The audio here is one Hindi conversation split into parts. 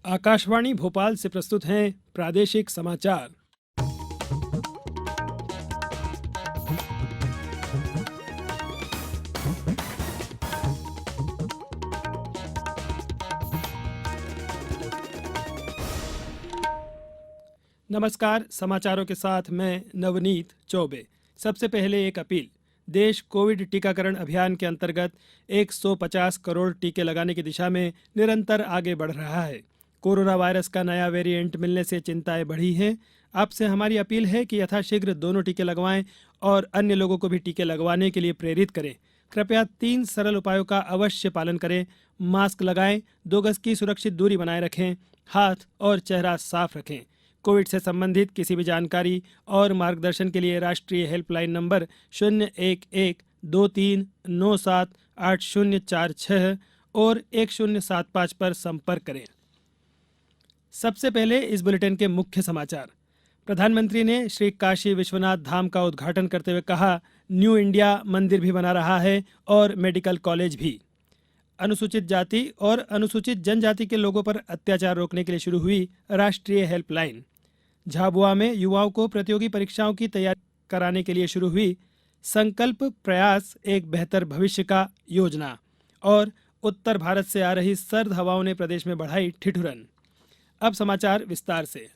आकाशवाणी भोपाल से प्रस्तुत हैं प्रादेशिक समाचार। नमस्कार, समाचारों के साथ मैं नवनीत चौबे। सबसे पहले एक अपील। देश कोविड टीकाकरण अभियान के अंतर्गत 150 करोड़ टीके लगाने की दिशा में निरंतर आगे बढ़ रहा है। कोरोना वायरस का नया वेरिएंट मिलने से चिंताएं बढ़ी हैं। आपसे हमारी अपील है कि यथाशीघ्र दोनों टीके लगवाएं और अन्य लोगों को भी टीके लगवाने के लिए प्रेरित करें। कृपया 3 सरल उपायों का अवश्य पालन करें। मास्क लगाएं, 2 गज की सुरक्षित दूरी बनाए रखें, हाथ और चेहरा साफ रखें। कोविड से संबंधित किसी भी जानकारी और मार्गदर्शन के लिए राष्ट्रीय हेल्पलाइन नंबर 011-2397-8046 और 1075 पर संपर्क करें। सबसे पहले इस बुलेटिन के मुख्य समाचार। प्रधानमंत्री ने श्री काशी विश्वनाथ धाम का उद्घाटन करते हुए कहा, न्यू इंडिया मंदिर भी बना रहा है और मेडिकल कॉलेज भी। अनुसूचित जाति और अनुसूचित जनजाति के लोगों पर अत्याचार रोकने के लिए शुरू हुई राष्ट्रीय हेल्पलाइन। झाबुआ में युवाओं को प्रतियोगी परीक्षाओं की तैयारी कराने के लिए शुरू हुई संकल्प प्रयास एक बेहतर भविष्य का योजना। और उत्तर भारत से आ रही सर्द हवाओं ने प्रदेश में बढ़ाई ठिठुरन। अब समाचार विस्तार से।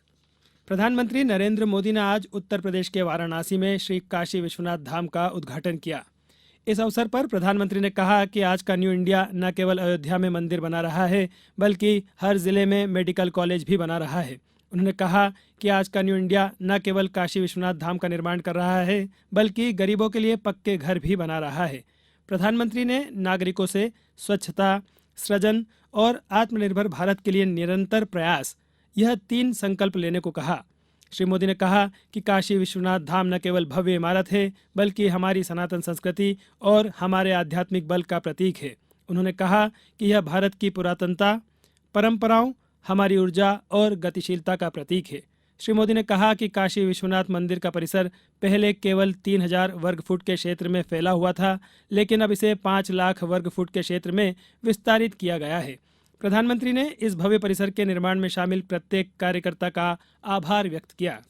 प्रधानमंत्री नरेंद्र मोदी ने आज उत्तर प्रदेश के वाराणसी में श्री काशी विश्वनाथ धाम का उद्घाटन किया। इस अवसर पर प्रधानमंत्री ने कहा कि आज का न्यू इंडिया न केवल अयोध्या में मंदिर बना रहा है, बल्कि हर जिले में मेडिकल कॉलेज भी बना रहा है। उन्होंने कहा कि आज का न्यू इंडिया न केवल काशी विश्वनाथ धाम का निर्माण कर रहा है, बल्कि गरीबों के लिए पक्के घर भी बना रहा है। प्रधानमंत्री ने नागरिकों से स्वच्छता, सृजन और आत्मनिर्भर भारत के लिए निरंतर प्रयास, यह 3 संकल्प लेने को कहा। श्री मोदी ने कहा कि काशी विश्वनाथ धाम न केवल भव्य इमारत है, बल्कि हमारी सनातन संस्कृति और हमारे आध्यात्मिक बल का प्रतीक है। उन्होंने कहा कि यह भारत की पुरातनता, परंपराओं, हमारी ऊर्जा और गतिशीलता का प्रतीक है। श्री मोदी ने कहा कि काशी विश्वनाथ मंदिर का परिसर पहले केवल 3000 वर्ग फुट के क्षेत्र में फैला हुआ था, लेकिन अब इसे 5 लाख वर्ग फुट के क्षेत्र में विस्तारित किया गया है। प्रधानमंत्री ने इस भव्य परिसर के निर्माण में शामिल प्रत्येक कार्यकर्ता का आभार व्यक्त किया।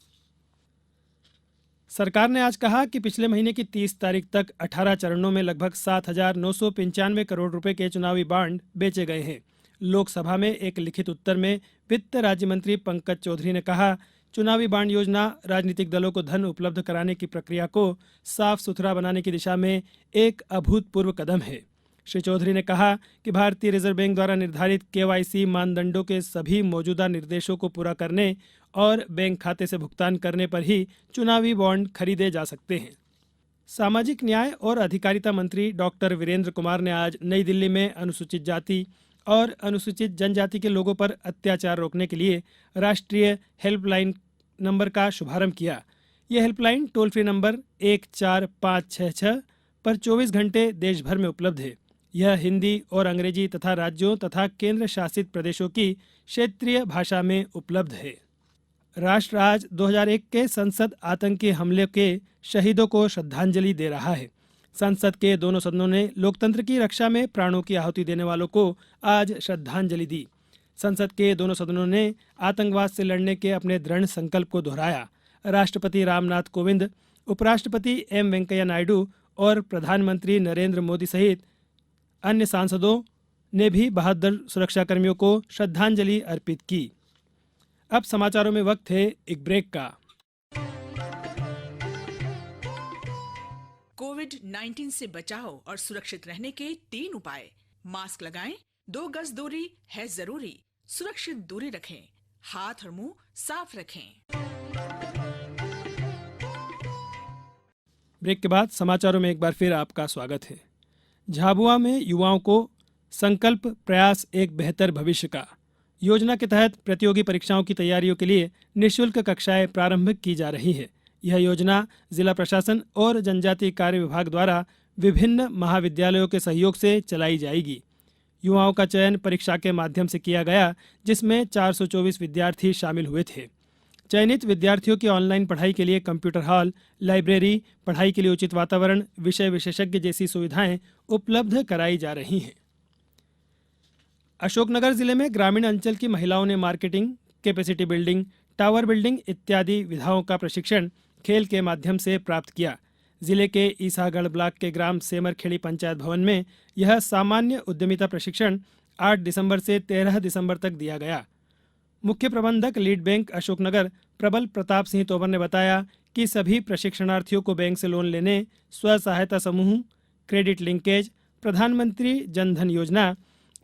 सरकार ने आज कहा कि पिछले महीने की 30 तारीख तक 18 चरणों में लगभग 7,995 करोड़ रुपए के चुनावी बॉन्ड बेचे गए हैं। लोकसभा में एक लिखित उत्तर में वित्त राज्य मंत्री पंकज चौधरी ने कहा, चुनावी बॉन्ड योजना राजनीतिक दलों को धन उपलब्ध कराने की प्रक्रिया को साफ सुथरा बनाने की दिशा में एक अभूतपूर्व कदम है। श्री चौधरी ने कहा कि भारतीय रिजर्व बैंक द्वारा निर्धारित केवाईसी मानदंडों के सभी मौजूदा निर्देशों को पूरा करने और बैंक खाते से भुगतान करने पर ही चुनावी बॉन्ड खरीदे जा सकते हैं। सामाजिक न्याय और अधिकारिता मंत्री डॉक्टर वीरेंद्र कुमार ने आज नई दिल्ली में अनुसूचित जाति और अनुसूचित जनजाति के लोगों पर अत्याचार रोकने के लिए राष्ट्रीय हेल्पलाइन नंबर का शुभारंभ किया। यह हेल्पलाइन टोल फ्री नंबर 14566 पर 24 घंटे देश भर में उपलब्ध है। यह हिंदी और अंग्रेजी तथा राज्यों तथा केंद्र शासित प्रदेशों की क्षेत्रीय भाषा में उपलब्ध है। राष्ट्र आज 2001 के संसद आतंकी हमले के शहीदों को श्रद्धांजलि दे रहा है। संसद के दोनों सदनों ने लोकतंत्र की रक्षा में प्राणों की आहुति देने वालों को आज श्रद्धांजलि दी। संसद के दोनों सदनों ने आतंकवाद से लड़ने के अपने दृढ़ संकल्प को दोहराया। राष्ट्रपति रामनाथ कोविंद, उपराष्ट्रपति एम वेंकैया नायडू और प्रधानमंत्री नरेंद्र मोदी सहित अन्य सांसदों ने भी बहादुर सुरक्षाकर्मियों को श्रद्धांजलि अर्पित की। अब समाचारों में वक्त है एक ब्रेक का। कोविड-19 से बचाव और सुरक्षित रहने के 3 उपाय। मास्क लगाएं, 2 गज दूरी है जरूरी, सुरक्षित दूरी रखें, हाथ और मुंह साफ रखें। ब्रेक के बाद समाचारों में एक बार फिर आपका स्वागत है। झाबुआ में युवाओं को संकल्प प्रयास एक बेहतर भविष्य का योजना के तहत प्रतियोगी परीक्षाओं की तैयारियों के लिए निःशुल्क कक्षाएं प्रारंभ की जा रही है। यह योजना जिला प्रशासन और जनजातीय कार्य विभाग द्वारा विभिन्न महाविद्यालयों के सहयोग से चलाई जाएगी। युवाओं का चयन परीक्षा के माध्यम से किया गया, जिसमें 424 विद्यार्थी शामिल हुए थे। चयनित विद्यार्थियों की ऑनलाइन पढ़ाई के लिए कंप्यूटर हॉल, लाइब्रेरी, पढ़ाई के लिए उचित वातावरण, विषय विशेषज्ञ जैसी सुविधाएं उपलब्ध कराई जा रही हैं। अशोकनगर जिले में ग्रामीण अंचल की महिलाओं ने marketing, capacity building, tower building इत्यादि विधाओं का प्रशिक्षण खेल के माध्यम से प्राप्त किया। जिले के ईसागढ़ ब्लॉक के ग्राम सेमरखेड़ी पंचायत भवन में यह सामान्य उद्यमिता प्रशिक्षण 8 दिसंबर से 13 दिसंबर तक दिया गया। मुख्य प्रबंधक लीड बैंक अशोकनगर प्रबल प्रताप सिंह तोमर ने बताया कि सभी प्रशिक्षणार्थियों को बैंक से लोन लेने, स्व सहायता समूह, क्रेडिट लिंकेज, प्रधानमंत्री जन धन योजना,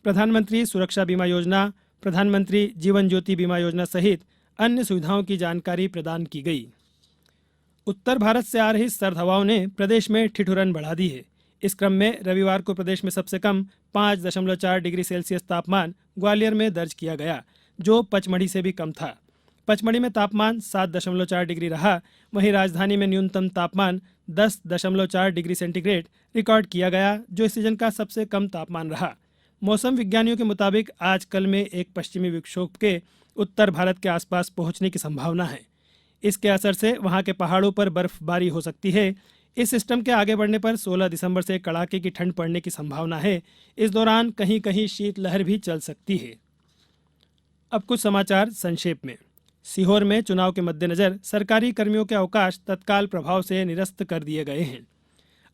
प्रधानमंत्री सुरक्षा बीमा योजना, प्रधानमंत्री जीवन ज्योति बीमा योजना सहित अन्य सुविधाओं की जानकारी प्रदान की गई। उत्तर भारत से आ रही सर्द हवाओं ने प्रदेश में ठिठुरन बढ़ा दी है। इस क्रम में रविवार को प्रदेश में सबसे कम 5.4 डिग्री सेल्सियस तापमान ग्वालियर में दर्ज किया गया, जो पचमढ़ी से भी कम था। पचमढ़ी में तापमान 7.4 डिग्री रहा। वहीं राजधानी में न्यूनतम तापमान 10.4 डिग्री सेंटीग्रेड रिकॉर्ड किया गया, जो इस सीजन का सबसे कम तापमान रहा। मौसम विज्ञानियों के मुताबिक आज कल में एक पश्चिमी विक्षोभ के उत्तर भारत के आसपास पहुंचने की संभावना है। इसके असर से वहां के पहाड़ों पर बर्फबारी हो सकती है। इस सिस्टम के आगे बढ़ने पर 16 दिसंबर से कड़ाके की ठंड पड़ने की संभावना है। इस दौरान कहीं कहीं शीतलहर भी चल सकती है। अब कुछ समाचार संक्षेप में। सीहोर में चुनाव के मद्देनजर सरकारी कर्मियों के अवकाश तत्काल प्रभाव से निरस्त कर दिए गए हैं।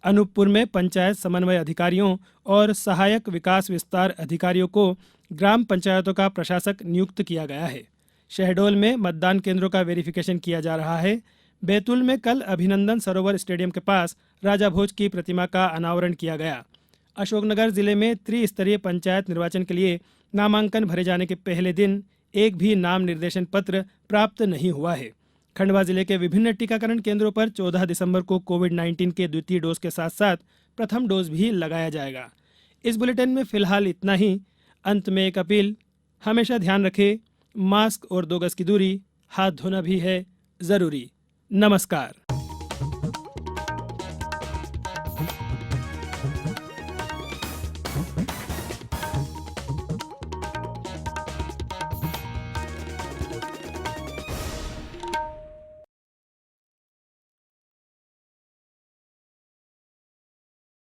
अनूपपुर में पंचायत समन्वय अधिकारियों और सहायक विकास विस्तार अधिकारियों को ग्राम पंचायतों का प्रशासक नियुक्त किया गया है। शहडोल में मतदान केंद्रों का वेरिफिकेशन किया जा रहा है। बैतूल में कल अभिनंदन सरोवर स्टेडियम के पास राजा भोज की प्रतिमा का अनावरण किया गया। अशोकनगर जिले में त्रिस्तरीय पंचायत निर्वाचन के लिए नामांकन भरे जाने के पहले दिन एक भी नाम निर्देशन पत्र प्राप्त नहीं हुआ है। खंडवा जिले के विभिन्न टीकाकरण केंद्रों पर 14 दिसंबर को कोविड-19 के द्वितीय डोज के साथ साथ प्रथम डोज भी लगाया जाएगा। इस बुलेटिन में फिलहाल इतना ही। अंत में एक अपील, हमेशा ध्यान रखें, मास्क और 2 गज की दूरी, हाथ धोना भी है जरूरी। नमस्कार।